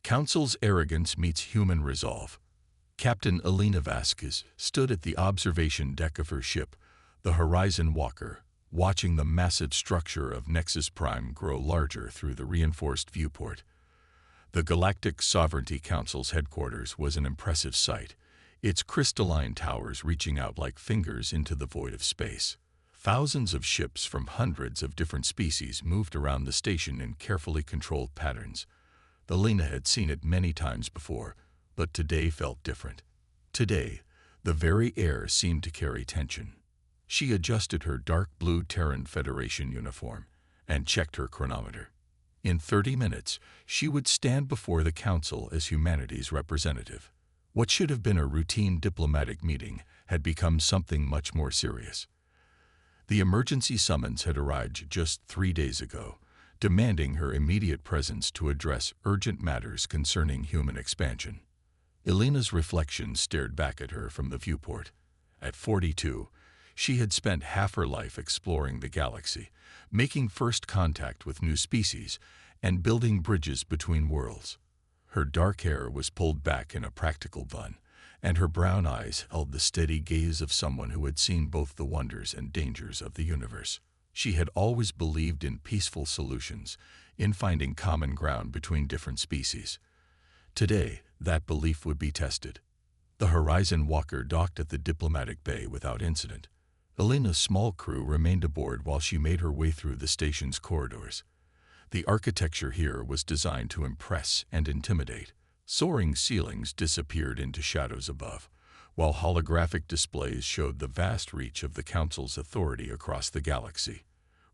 Council's arrogance meets human resolve. Captain Elena Vasquez stood at the observation deck of her ship, the Horizon Walker, watching the massive structure of Nexus Prime grow larger through the reinforced viewport. The Galactic Sovereignty Council's headquarters was an impressive sight, its crystalline towers reaching out like fingers into the void of space. Thousands of ships from hundreds of different species moved around the station in carefully controlled patterns. Elena had seen it many times before, but today felt different. Today, the very air seemed to carry tension. She adjusted her dark blue Terran Federation uniform and checked her chronometer. In 30 minutes, she would stand before the Council as humanity's representative. What should have been a routine diplomatic meeting had become something much more serious. The emergency summons had arrived just 3 days ago, demanding her immediate presence to address urgent matters concerning human expansion. Elena's reflection stared back at her from the viewport. At 42, she had spent half her life exploring the galaxy, making first contact with new species, and building bridges between worlds. Her dark hair was pulled back in a practical bun, and her brown eyes held the steady gaze of someone who had seen both the wonders and dangers of the universe. She had always believed in peaceful solutions, in finding common ground between different species. Today, that belief would be tested. The Horizon Walker docked at the diplomatic bay without incident. Elena's small crew remained aboard while she made her way through the station's corridors. The architecture here was designed to impress and intimidate. Soaring ceilings disappeared into shadows above, while holographic displays showed the vast reach of the Council's authority across the galaxy.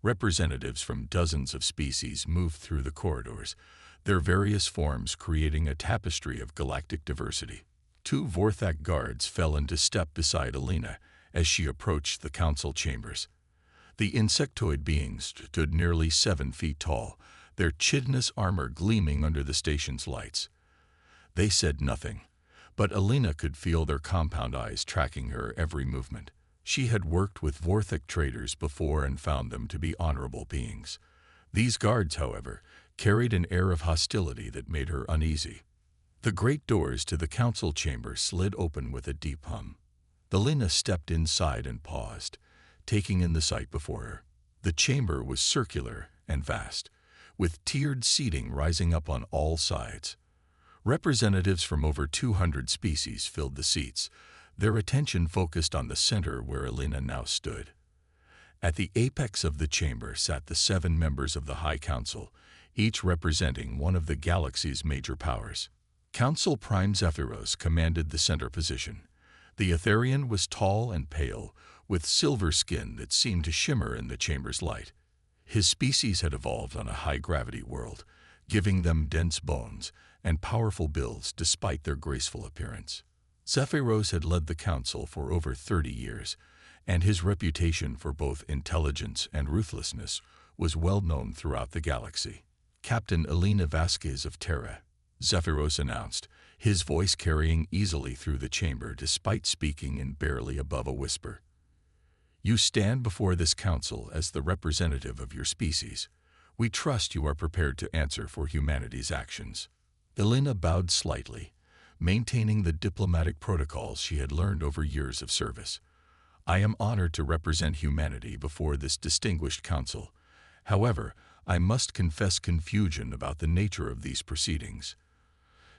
Representatives from dozens of species moved through the corridors, their various forms creating a tapestry of galactic diversity. 2 Vorthak guards fell into step beside Elena as she approached the Council chambers. The insectoid beings stood nearly 7 feet tall, their chitinous armor gleaming under the station's lights. They said nothing, but Elena could feel their compound eyes tracking her every movement. She had worked with Vorthak traders before and found them to be honorable beings. These guards, however, carried an air of hostility that made her uneasy. The great doors to the Council chamber slid open with a deep hum. Elena stepped inside and paused, taking in the sight before her. The chamber was circular and vast, with tiered seating rising up on all sides. Representatives from over 200 species filled the seats, their attention focused on the center where Elena now stood. At the apex of the chamber sat the 7 members of the High Council, each representing one of the galaxy's major powers. Council Prime Zephyros commanded the center position. The Etherian was tall and pale, with silver skin that seemed to shimmer in the chamber's light. His species had evolved on a high-gravity world, giving them dense bones and powerful builds despite their graceful appearance. Zephyros had led the Council for over 30 years, and his reputation for both intelligence and ruthlessness was well known throughout the galaxy. Captain Elena Vasquez of Terra, Zephyros announced, his voice carrying easily through the chamber despite speaking in barely above a whisper. You stand before this council as the representative of your species. We trust you are prepared to answer for humanity's actions. Elena bowed slightly, maintaining the diplomatic protocols she had learned over years of service. I am honored to represent humanity before this distinguished council. However, I must confess confusion about the nature of these proceedings.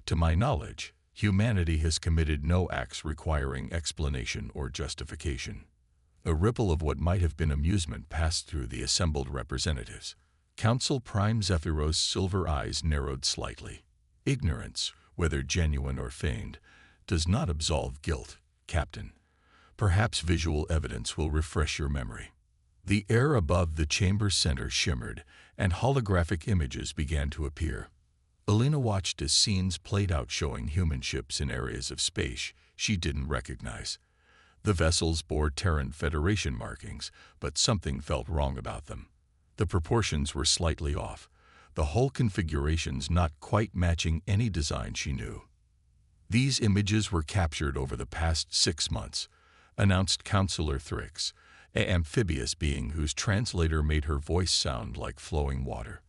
To my knowledge, humanity has committed no acts requiring explanation or justification. A ripple of what might have been amusement passed through the assembled representatives. Council Prime Zephyros' silver eyes narrowed slightly. Ignorance, whether genuine or feigned, does not absolve guilt, Captain. Perhaps visual evidence will refresh your memory. The air above the chamber's center shimmered, and holographic images began to appear. Elena watched as scenes played out showing human ships in areas of space she didn't recognize. The vessels bore Terran Federation markings, but something felt wrong about them. The proportions were slightly off, the whole configurations not quite matching any design she knew. These images were captured over the past 6 months, announced Counselor Thrix, an amphibious being whose translator made her voice sound like flowing water.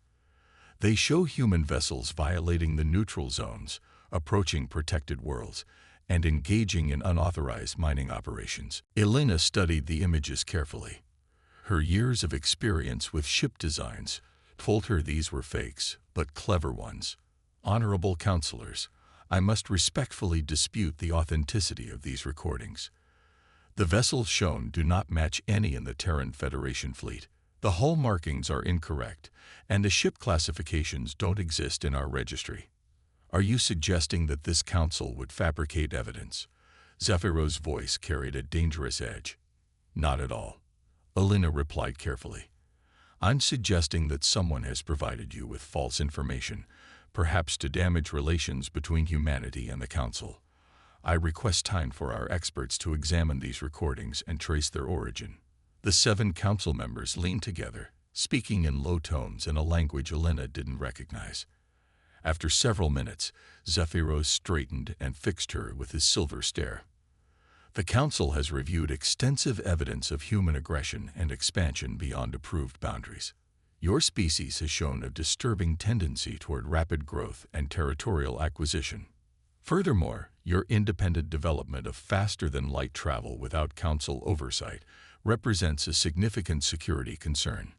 They show human vessels violating the neutral zones, approaching protected worlds, and engaging in unauthorized mining operations. Elena studied the images carefully. Her years of experience with ship designs told her these were fakes, but clever ones. Honorable counselors, I must respectfully dispute the authenticity of these recordings. The vessels shown do not match any in the Terran Federation fleet. The hull markings are incorrect, and the ship classifications don't exist in our registry. Are you suggesting that this council would fabricate evidence? Zephyros' voice carried a dangerous edge. Not at all. Elena replied carefully. I'm suggesting that someone has provided you with false information, perhaps to damage relations between humanity and the Council. I request time for our experts to examine these recordings and trace their origin. The 7 council members leaned together, speaking in low tones in a language Elena didn't recognize. After several minutes, Zephyros straightened and fixed her with his silver stare. The Council has reviewed extensive evidence of human aggression and expansion beyond approved boundaries. Your species has shown a disturbing tendency toward rapid growth and territorial acquisition. Furthermore, your independent development of faster-than-light travel without Council oversight represents a significant security concern.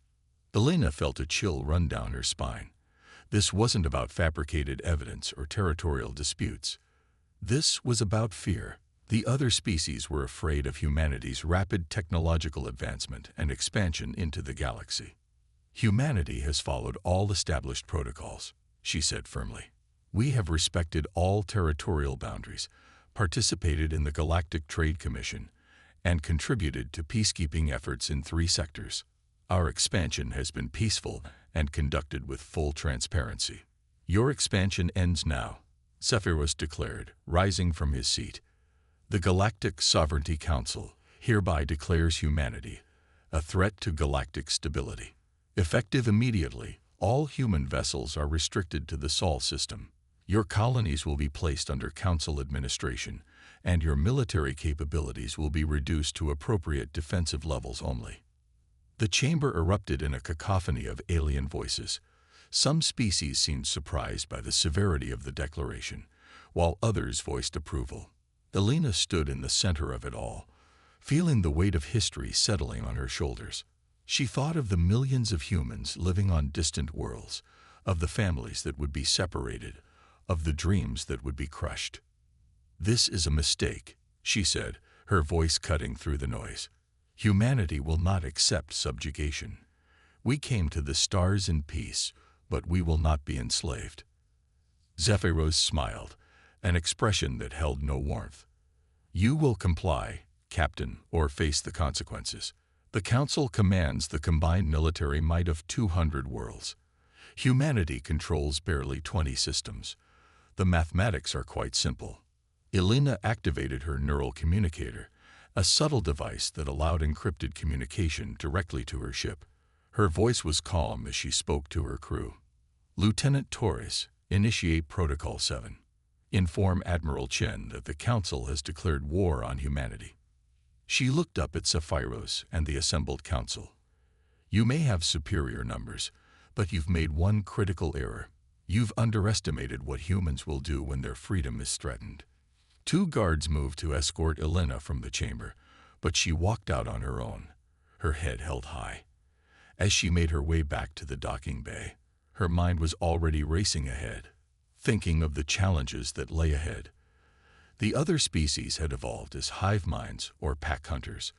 Elena felt a chill run down her spine. This wasn't about fabricated evidence or territorial disputes. This was about fear. The other species were afraid of humanity's rapid technological advancement and expansion into the galaxy. Humanity has followed all established protocols, she said firmly. We have respected all territorial boundaries, participated in the Galactic Trade Commission, and contributed to peacekeeping efforts in 3 sectors. Our expansion has been peaceful and conducted with full transparency. Your expansion ends now, Zephyros declared, rising from his seat. The Galactic Sovereignty Council hereby declares humanity a threat to galactic stability. Effective immediately, all human vessels are restricted to the Sol system. Your colonies will be placed under Council administration, and your military capabilities will be reduced to appropriate defensive levels only. The chamber erupted in a cacophony of alien voices. Some species seemed surprised by the severity of the declaration, while others voiced approval. Elena stood in the center of it all, feeling the weight of history settling on her shoulders. She thought of the millions of humans living on distant worlds, of the families that would be separated, of the dreams that would be crushed. This is a mistake, she said, her voice cutting through the noise. Humanity will not accept subjugation. We came to the stars in peace, but we will not be enslaved. Zephyros smiled, an expression that held no warmth. You will comply, Captain, or face the consequences. The Council commands the combined military might of 200 worlds. Humanity controls barely 20 systems. The mathematics are quite simple. Elena activated her neural communicator, a subtle device that allowed encrypted communication directly to her ship. Her voice was calm as she spoke to her crew. Lieutenant Torres, initiate Protocol 7. Inform Admiral Chen that the Council has declared war on humanity. She looked up at Zephyros and the assembled Council. You may have superior numbers, but you've made one critical error. You've underestimated what humans will do when their freedom is threatened. 2 guards moved to escort Elena from the chamber, but she walked out on her own, her head held high. As she made her way back to the docking bay, her mind was already racing ahead, thinking of the challenges that lay ahead. The other species had evolved as hive minds or pack hunters,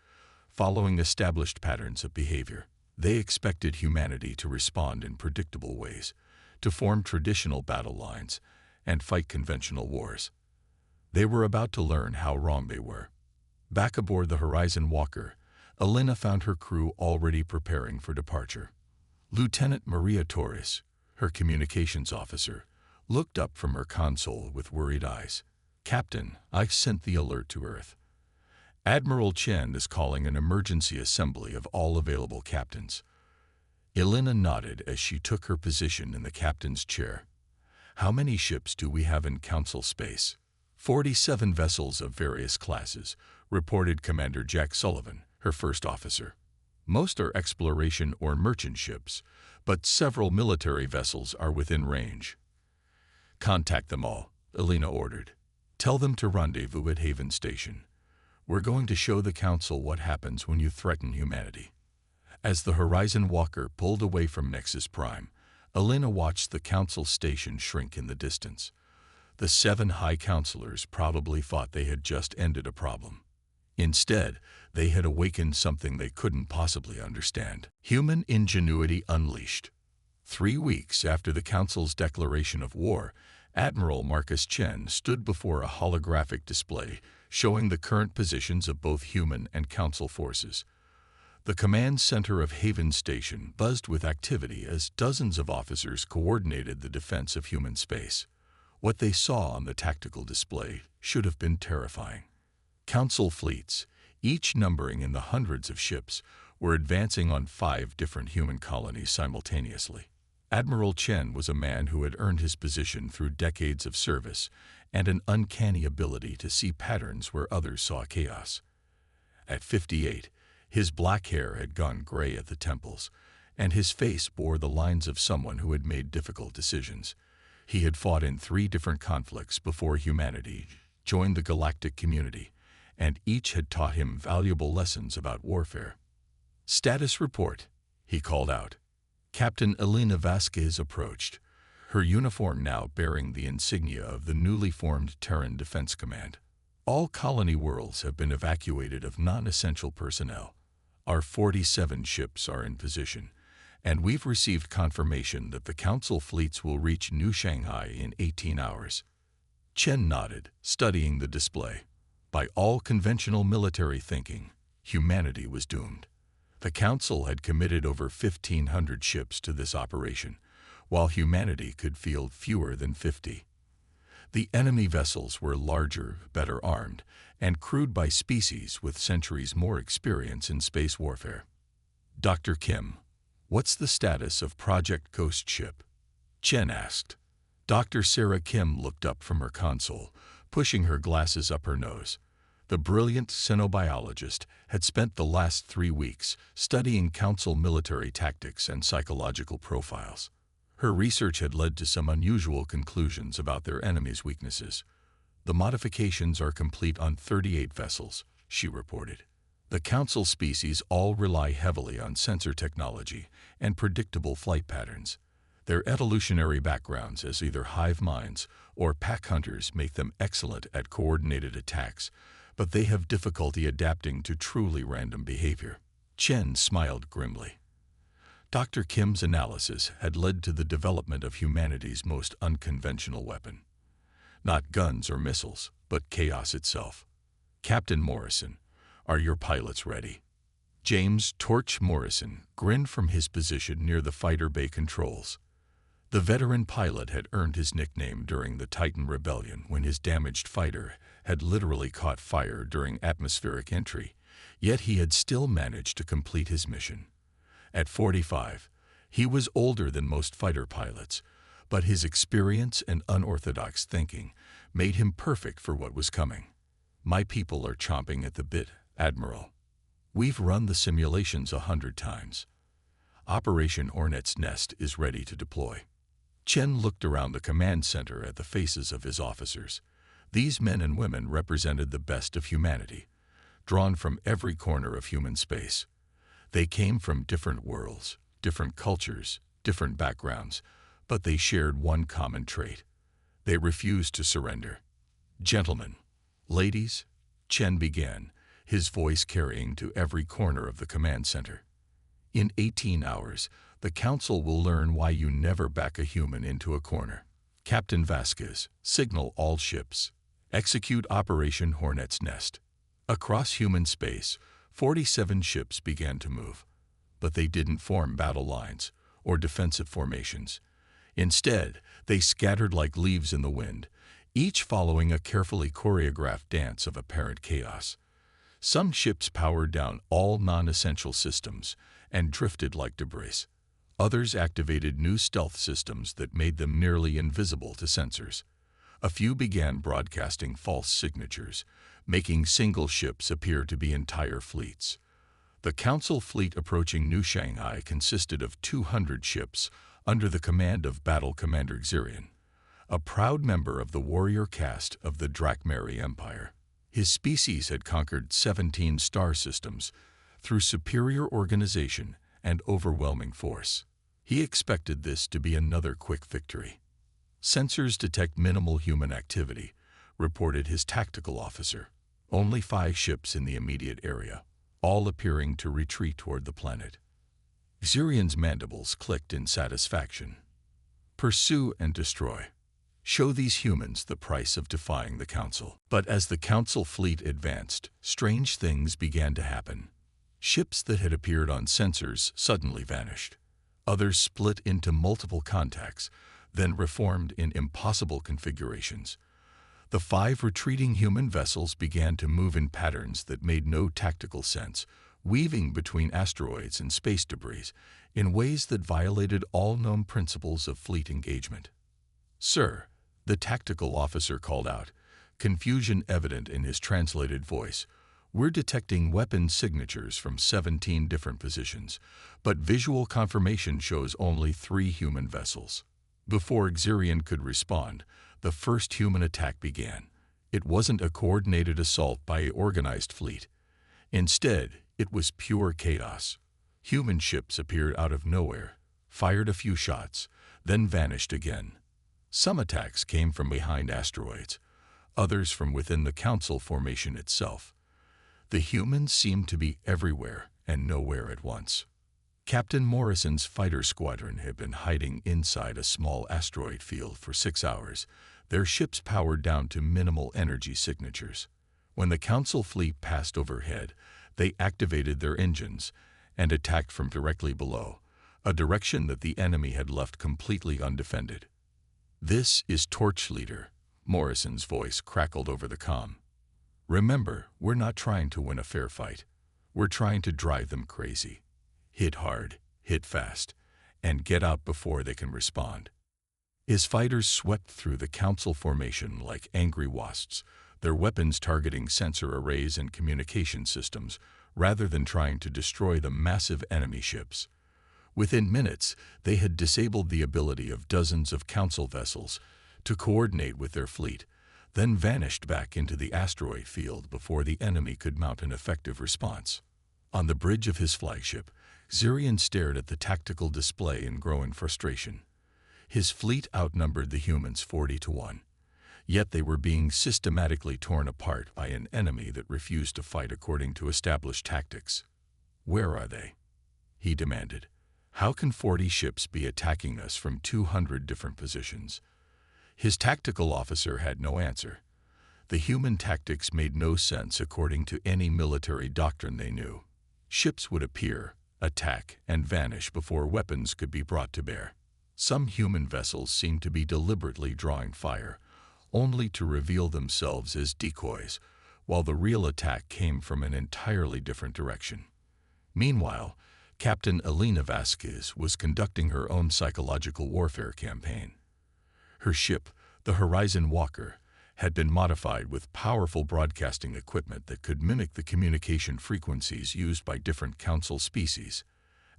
following established patterns of behavior. They expected humanity to respond in predictable ways, to form traditional battle lines, and fight conventional wars. They were about to learn how wrong they were. Back aboard the Horizon Walker, Elena found her crew already preparing for departure. Lieutenant Maria Torres, her communications officer, looked up from her console with worried eyes. Captain, I've sent the alert to Earth. Admiral Chen is calling an emergency assembly of all available captains. Elena nodded as she took her position in the captain's chair. How many ships do we have in Council space? 47 vessels of various classes, reported Commander Jack Sullivan, her first officer. Most are exploration or merchant ships, but several military vessels are within range. Contact them all, Elena ordered. Tell them to rendezvous at Haven Station. We're going to show the Council what happens when you threaten humanity. As the Horizon Walker pulled away from Nexus Prime, Elena watched the Council station shrink in the distance. The 7 High Counselors probably thought they had just ended a problem. Instead, they had awakened something they couldn't possibly understand. Human ingenuity unleashed. 3 weeks after the Council's declaration of war, Admiral Marcus Chen stood before a holographic display showing the current positions of both human and Council forces. The command center of Haven Station buzzed with activity as dozens of officers coordinated the defense of human space. What they saw on the tactical display should have been terrifying. Council fleets, each numbering in the hundreds of ships, were advancing on 5 different human colonies simultaneously. Admiral Chen was a man who had earned his position through decades of service and an uncanny ability to see patterns where others saw chaos. At 58, his black hair had gone gray at the temples, and his face bore the lines of someone who had made difficult decisions. He had fought in 3 different conflicts before humanity joined the galactic community, and each had taught him valuable lessons about warfare. "Status report," he called out. Captain Elena Vasquez approached, her uniform now bearing the insignia of the newly formed Terran Defense Command. "All colony worlds have been evacuated of non-essential personnel. Our 47 ships are in position, and we've received confirmation that the Council fleets will reach New Shanghai in 18 hours. Chen nodded, studying the display. By all conventional military thinking, humanity was doomed. The Council had committed over 1,500 ships to this operation, while humanity could field fewer than 50. The enemy vessels were larger, better armed, and crewed by species with centuries more experience in space warfare. "Dr. Kim, what's the status of Project Ghost Ship?" Chen asked. Dr. Sarah Kim looked up from her console, pushing her glasses up her nose. The brilliant xenobiologist had spent the last 3 weeks studying Council military tactics and psychological profiles. Her research had led to some unusual conclusions about their enemies' weaknesses. "The modifications are complete on 38 vessels," she reported. "The Council species all rely heavily on sensor technology and predictable flight patterns. Their evolutionary backgrounds as either hive minds or pack hunters make them excellent at coordinated attacks, but they have difficulty adapting to truly random behavior." Chen smiled grimly. Dr. Kim's analysis had led to the development of humanity's most unconventional weapon. Not guns or missiles, but chaos itself. "Captain Morrison, are your pilots ready?" James "Torch" Morrison grinned from his position near the fighter bay controls. The veteran pilot had earned his nickname during the Titan Rebellion when his damaged fighter had literally caught fire during atmospheric entry, yet he had still managed to complete his mission. At 45, he was older than most fighter pilots, but his experience and unorthodox thinking made him perfect for what was coming. "My people are chomping at the bit, Admiral. We've run the simulations 100 times. Operation Hornet's Nest is ready to deploy." Chen looked around the command center at the faces of his officers. These men and women represented the best of humanity, drawn from every corner of human space. They came from different worlds, different cultures, different backgrounds, but they shared one common trait. They refused to surrender. "Gentlemen, ladies," Chen began, his voice carrying to every corner of the command center. "In 18 hours, the Council will learn why you never back a human into a corner. Captain Vasquez, signal all ships. Execute Operation Hornet's Nest." Across human space, 47 ships began to move, but they didn't form battle lines or defensive formations. Instead, they scattered like leaves in the wind, each following a carefully choreographed dance of apparent chaos. Some ships powered down all non-essential systems and drifted like debris. Others activated new stealth systems that made them nearly invisible to sensors. A few began broadcasting false signatures, making single ships appear to be entire fleets. The Council fleet approaching New Shanghai consisted of 200 ships under the command of Battle Commander Xirian, a proud member of the warrior caste of the Drakmari Empire. His species had conquered 17 star systems through superior organization and overwhelming force. He expected this to be another quick victory. Sensors detect minimal human activity, reported his tactical officer. Only 5 ships in the immediate area, all appearing to retreat toward the planet. Xirian's mandibles clicked in satisfaction. Pursue and destroy. Show these humans the price of defying the Council. But as the Council fleet advanced, strange things began to happen. Ships that had appeared on sensors suddenly vanished. Others split into multiple contacts, then reformed in impossible configurations. The 5 retreating human vessels began to move in patterns that made no tactical sense, weaving between asteroids and space debris in ways that violated all known principles of fleet engagement. "Sir," the tactical officer called out, confusion evident in his translated voice, "we're detecting weapon signatures from 17 different positions, but visual confirmation shows only 3 human vessels." Before Xirian could respond, the first human attack began. It wasn't a coordinated assault by an organized fleet. Instead, it was pure chaos. Human ships appeared out of nowhere, fired a few shots, then vanished again. Some attacks came from behind asteroids, others from within the Council formation itself. The humans seemed to be everywhere and nowhere at once. Captain Morrison's fighter squadron had been hiding inside a small asteroid field for 6 hours, their ships powered down to minimal energy signatures. When the Council fleet passed overhead, they activated their engines and attacked from directly below, a direction that the enemy had left completely undefended. "This is Torch Leader," Morrison's voice crackled over the comm. "Remember, we're not trying to win a fair fight. We're trying to drive them crazy. Hit hard, hit fast, and get out before they can respond." His fighters swept through the Council formation like angry wasps, their weapons targeting sensor arrays and communication systems, rather than trying to destroy the massive enemy ships. Within minutes, they had disabled the ability of dozens of Council vessels to coordinate with their fleet, then vanished back into the asteroid field before the enemy could mount an effective response. On the bridge of his flagship, Xirian stared at the tactical display in growing frustration. His fleet outnumbered the humans 40-1, yet they were being systematically torn apart by an enemy that refused to fight according to established tactics. "Where are they?" he demanded. "How can 40 ships be attacking us from 200 different positions?" His tactical officer had no answer. The human tactics made no sense according to any military doctrine they knew. Ships would appear, attack, and vanish before weapons could be brought to bear. Some human vessels seemed to be deliberately drawing fire, only to reveal themselves as decoys, while the real attack came from an entirely different direction. Meanwhile, Captain Elena Vasquez was conducting her own psychological warfare campaign. Her ship, the Horizon Walker, had been modified with powerful broadcasting equipment that could mimic the communication frequencies used by different Council species.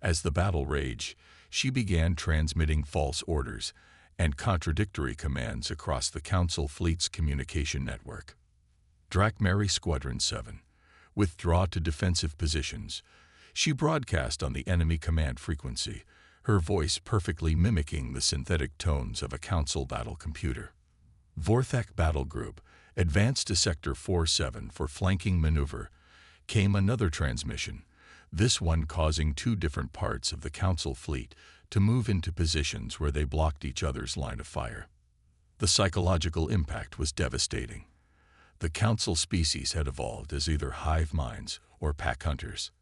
As the battle raged, she began transmitting false orders and contradictory commands across the Council fleet's communication network. Drakmari Squadron 7, withdraw to defensive positions. She broadcast on the enemy command frequency, her voice perfectly mimicking the synthetic tones of a Council battle computer. Vorthak Battle Group, advance to Sector 47 for flanking maneuver. Came another transmission, this one causing 2 different parts of the Council fleet to move into positions where they blocked each other's line of fire. The psychological impact was devastating. The Council species had evolved as either hive minds or pack hunters.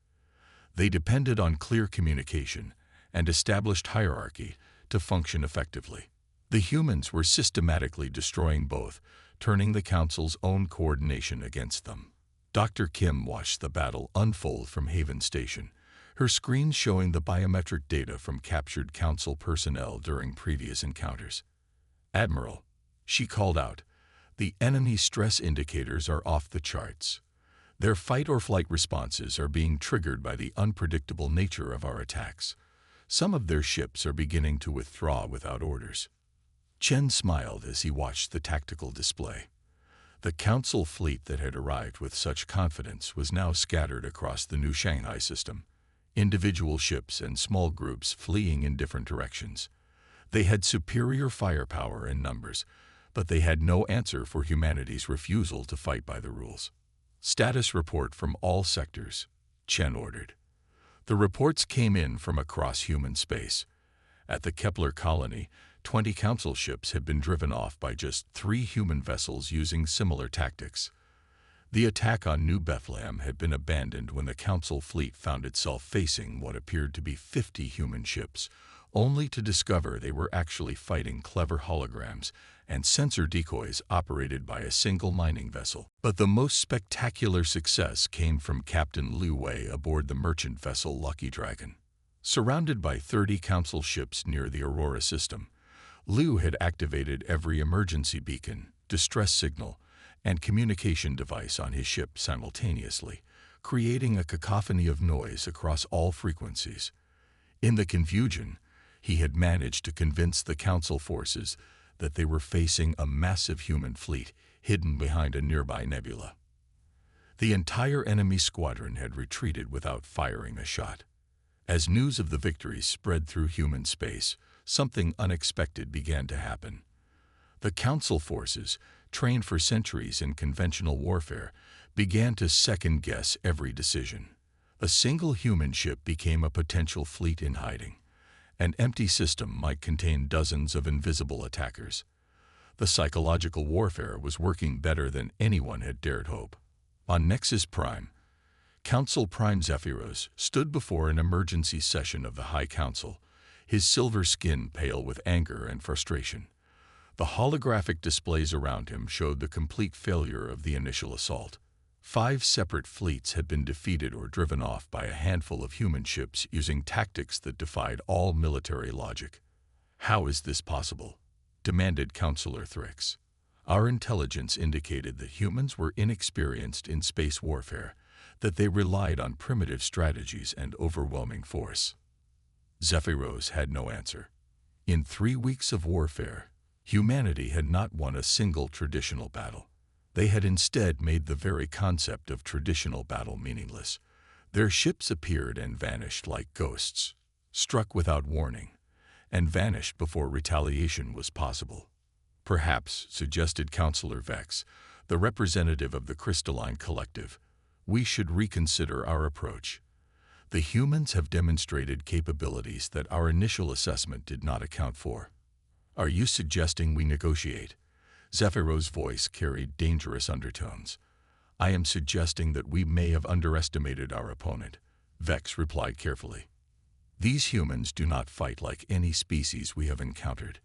They depended on clear communication and established hierarchy to function effectively. The humans were systematically destroying both, turning the Council's own coordination against them. Dr. Kim watched the battle unfold from Haven Station, her screen showing the biometric data from captured Council personnel during previous encounters. "Admiral," she called out, "the enemy stress indicators are off the charts. Their fight-or-flight responses are being triggered by the unpredictable nature of our attacks. Some of their ships are beginning to withdraw without orders. Chen smiled as he watched the tactical display. The Council fleet that had arrived with such confidence was now scattered across the new Shanghai system, individual ships and small groups fleeing in different directions. They had superior firepower and numbers, but they had no answer for humanity's refusal to fight by the rules. Status report from all sectors, Chen ordered. The reports came in from across human space. At the Kepler colony, 20 Council ships had been driven off by just 3 human vessels using similar tactics. The attack on New Bethlehem had been abandoned when the Council fleet found itself facing what appeared to be 50 human ships, only to discover they were actually fighting clever holograms and sensor decoys operated by a single mining vessel. But the most spectacular success came from Captain Liu Wei aboard the merchant vessel Lucky Dragon. Surrounded by 30 Council ships near the Aurora system, Liu had activated every emergency beacon, distress signal, and communication device on his ship simultaneously, creating a cacophony of noise across all frequencies. In the confusion, he had managed to convince the Council forces that they were facing a massive human fleet hidden behind a nearby nebula. The entire enemy squadron had retreated without firing a shot. As news of the victory spread through human space, something unexpected began to happen. The Council forces, trained for centuries in conventional warfare, began to second-guess every decision. A single human ship became a potential fleet in hiding. An empty system might contain dozens of invisible attackers. The psychological warfare was working better than anyone had dared hope. On Nexus Prime, Council Prime Zephyros stood before an emergency session of the High Council, his silver skin pale with anger and frustration. The holographic displays around him showed the complete failure of the initial assault. 5 separate fleets had been defeated or driven off by a handful of human ships using tactics that defied all military logic. "How is this possible?" demanded Councillor Thrix. "Our intelligence indicated that humans were inexperienced in space warfare, that they relied on primitive strategies and overwhelming force." Zephyros had no answer. In 3 weeks of warfare, humanity had not won a single traditional battle. They had instead made the very concept of traditional battle meaningless. Their ships appeared and vanished like ghosts, struck without warning, and vanished before retaliation was possible. "Perhaps," suggested Councillor Vex, the representative of the Crystalline Collective, "we should reconsider our approach. The humans have demonstrated capabilities that our initial assessment did not account for." "Are you suggesting we negotiate?" Zephyros' voice carried dangerous undertones. "I am suggesting that we may have underestimated our opponent," Vex replied carefully. "These humans do not fight like any species we have encountered.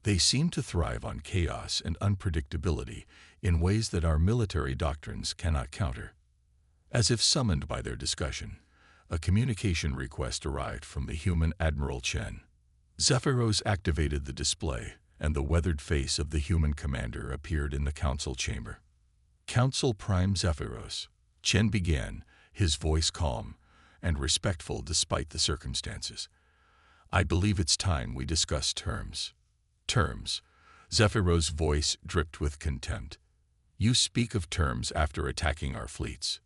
They seem to thrive on chaos and unpredictability in ways that our military doctrines cannot counter." As if summoned by their discussion, a communication request arrived from the human Admiral Chen. Zephyros activated the display, and the weathered face of the human commander appeared in the Council chamber. "Council Prime Zephyros," Chen began, his voice calm and respectful despite the circumstances. "I believe it's time we discuss terms." "Terms?" Zephyros' voice dripped with contempt. "You speak of terms after attacking our fleets."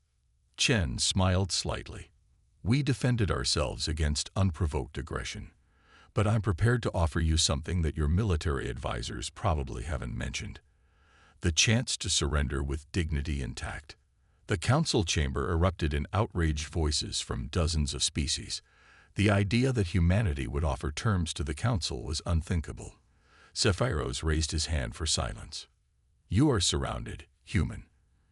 Chen smiled slightly. "We defended ourselves against unprovoked aggression. But I'm prepared to offer you something that your military advisors probably haven't mentioned. The chance to surrender with dignity intact." The Council chamber erupted in outraged voices from dozens of species. The idea that humanity would offer terms to the Council was unthinkable. Zephyros raised his hand for silence. "You are surrounded, human.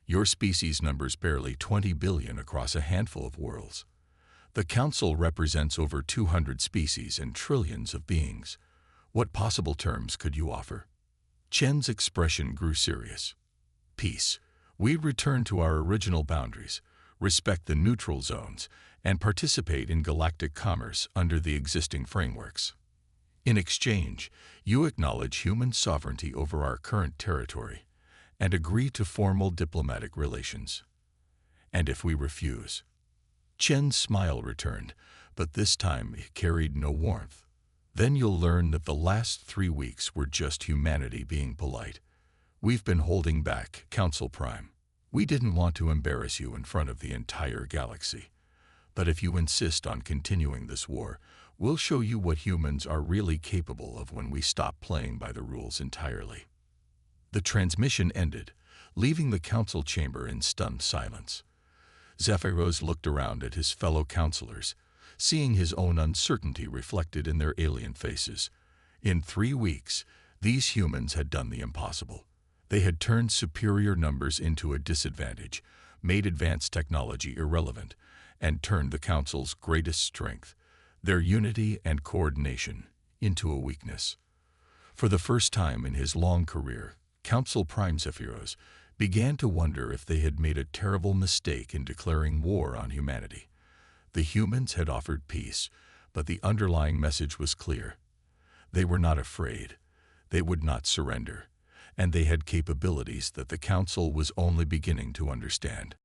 Your species numbers barely 20 billion across a handful of worlds. The Council represents over 200 species and trillions of beings. What possible terms could you offer?" Chen's expression grew serious. "Peace. We return to our original boundaries, respect the neutral zones, and participate in galactic commerce under the existing frameworks. In exchange, you acknowledge human sovereignty over our current territory and agree to formal diplomatic relations." And if we refuse? Chen's smile returned, but this time it carried no warmth. Then you'll learn that the last 3 weeks were just humanity being polite. We've been holding back, Council Prime. We didn't want to embarrass you in front of the entire galaxy. But if you insist on continuing this war, we'll show you what humans are really capable of when we stop playing by the rules entirely. The transmission ended, leaving the council chamber in stunned silence. Zephyros looked around at his fellow councilors, seeing his own uncertainty reflected in their alien faces. In 3 weeks, these humans had done the impossible. They had turned superior numbers into a disadvantage, made advanced technology irrelevant, and turned the Council's greatest strength, their unity and coordination, into a weakness. For the first time in his long career, Council Prime Zephyros began to wonder if they had made a terrible mistake in declaring war on humanity. The humans had offered peace, but the underlying message was clear. They were not afraid. They would not surrender. And they had capabilities that the Council was only beginning to understand.